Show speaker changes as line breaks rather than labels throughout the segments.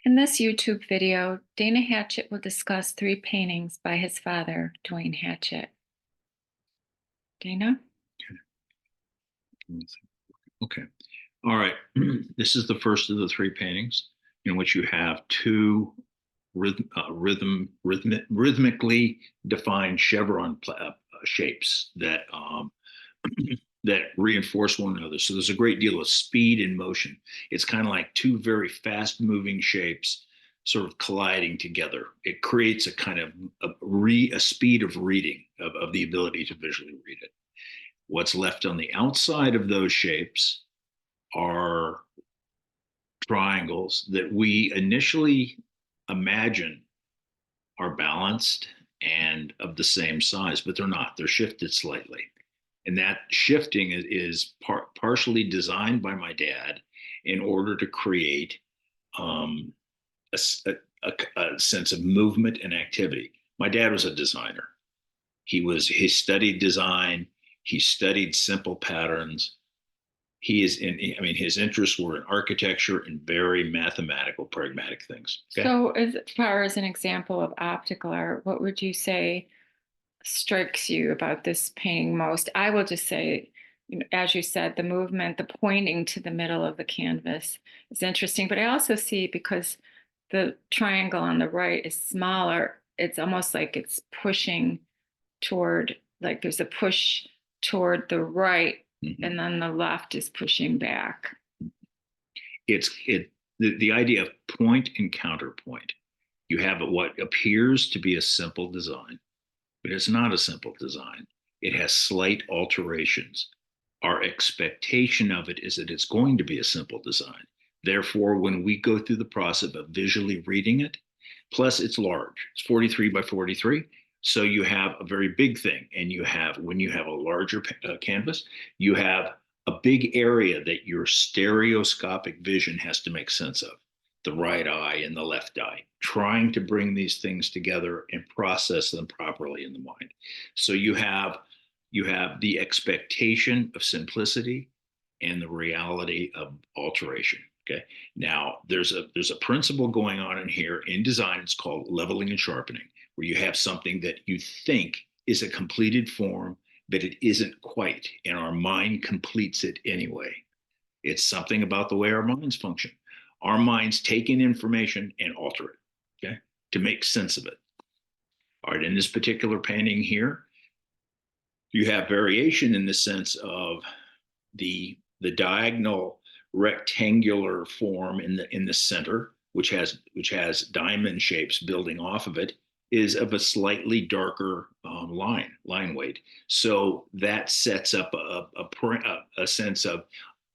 In this YouTube video, Dana Hatchett will discuss three paintings by his father, Duayne Hatchett. Dana?
Okay. All right. This is the first of the three paintings in which you have two rhythmically defined chevron shapes that that reinforce one another. So there's a great deal of speed and motion. It's kind of like two very fast moving shapes sort of colliding together. It creates a kind of a speed of reading of the ability to visually read it. What's left on the outside of those shapes are triangles that we initially imagine are balanced and of the same size, but they're not. They're shifted slightly. And that shifting is partially designed by my dad in order to create um, a, a sense of movement and activity. My dad was a designer. He studied design. He studied simple patterns. I mean, his interests were in architecture and very mathematical, pragmatic things. Okay.
So, as far as an example of optical art, what would you say strikes you about this painting most? I will just say, as you said, the movement, the pointing to the middle of the canvas is interesting. But I also see because the triangle on the right is smaller, it's almost like it's pushing toward, like there's a push toward the right, and then the left is pushing back.
The idea of point and counterpoint. You have what appears to be a simple design, but it's not a simple design. It has slight alterations. Our expectation of it is that it's going to be a simple design. Therefore, when we go through the process of visually reading it, plus it's large, it's 43 by 43. So you have a very big thing. And when you have a larger canvas, you have a big area that your stereoscopic vision has to make sense of, the right eye and the left eye, trying to bring these things together and process them properly in the mind. So you have the expectation of simplicity and the reality of alteration. Okay. Now there's a principle going on in here in design. It's called leveling and sharpening, where you have something that you think is a completed form, but it isn't quite, and our mind completes it anyway. It's something about the way our minds function. Our minds take in information and alter it, okay, to make sense of it. All right, in this particular painting here, you have variation in the sense of the diagonal rectangular form in the center, which has diamond shapes building off of it, is of a slightly darker line weight. So that sets up a sense of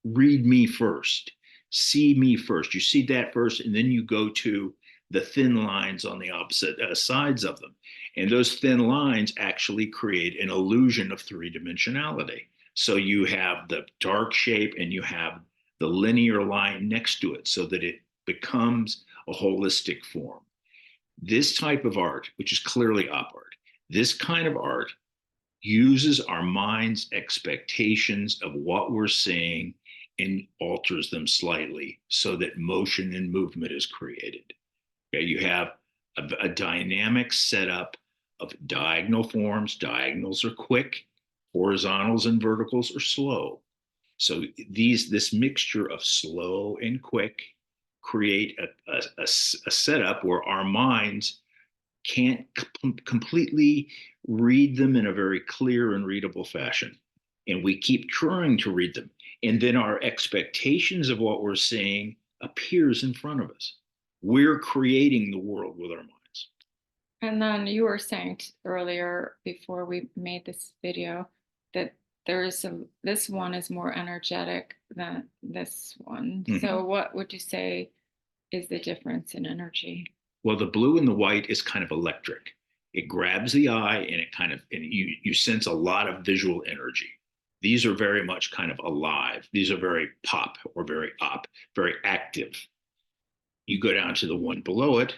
read me first, see me first. You see that first, and then you go to the thin lines on the opposite sides of them. And those thin lines actually create an illusion of three-dimensionality. So you have the dark shape and you have the linear line next to it so that it becomes a holistic form. This type of art, which is clearly op art, this kind of art uses our mind's expectations of what we're seeing and alters them slightly so that motion and movement is created. Okay, you have a dynamic setup of diagonal forms. Diagonals are quick, horizontals and verticals are slow. So this mixture of slow and quick create a setup where our minds can't completely read them in a very clear and readable fashion. And we keep trying to read them. And then our expectations of what we're seeing appears in front of us. We're creating the world with our minds.
And then you were saying earlier before we made this video that this one is more energetic than this one.
Mm-hmm.
So what would you say is the difference in energy?
Well, the blue and the white is kind of electric. It grabs the eye and you sense a lot of visual energy. These are very much kind of alive. These are very pop or very op, very active. You go down to the one below it,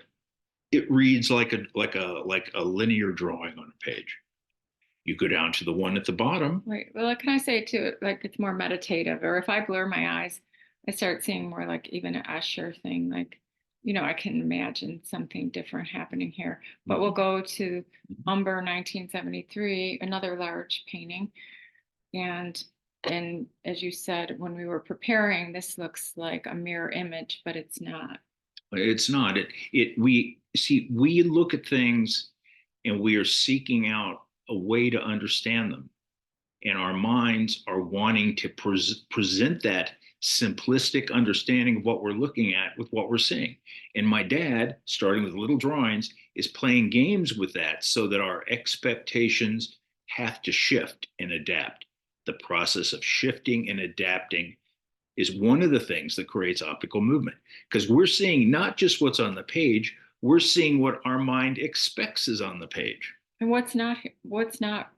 it reads like a linear drawing on a page. You go down to the one at the bottom.
Right. Well, can I say too, like it's more meditative, or if I blur my eyes, I start seeing more like even an Usher thing, like I can imagine something different happening here. But we'll
Mhm.
go to
Mhm.
Umber 1973, another large painting. And as you said, when we were preparing, this looks like a mirror image, but it's not.
It's not. We see, we look at things and we are seeking out a way to understand them. And our minds are wanting to present that simplistic understanding of what we're looking at with what we're seeing. And my dad, starting with little drawings, is playing games with that so that our expectations have to shift and adapt. The process of shifting and adapting is one of the things that creates optical movement, because we're seeing not just what's on the page, we're seeing what our mind expects is on the page.
And what's not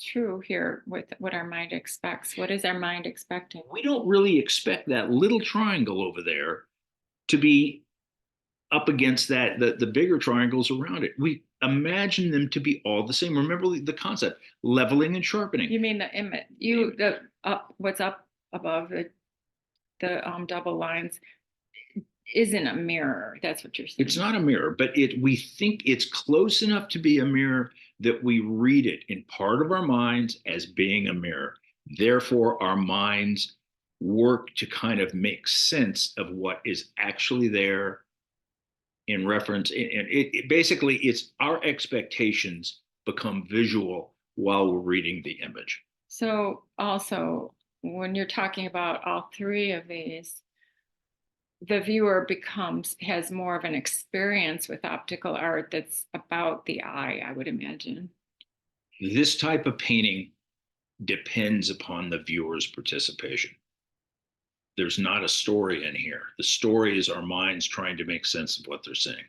true here with what our mind expects? What is our mind expecting?
We don't really expect that little triangle over there to be up against the bigger triangles around it. We imagine them to be all the same. Remember the concept, leveling and sharpening.
You mean the image, the up, what's up above the double lines isn't a mirror. That's what you're
It's
saying.
not a mirror, but we think it's close enough to be a mirror that we read it in part of our minds as being a mirror. Therefore, our minds work to kind of make sense of what is actually there in reference. And basically, it's our expectations become visual while we're reading the image.
So also, when you're talking about all three of these, the viewer has more of an experience with optical art that's about the eye, I would imagine.
This type of painting depends upon the viewer's participation. There's not a story in here. The story is our minds trying to make sense of what they're seeing.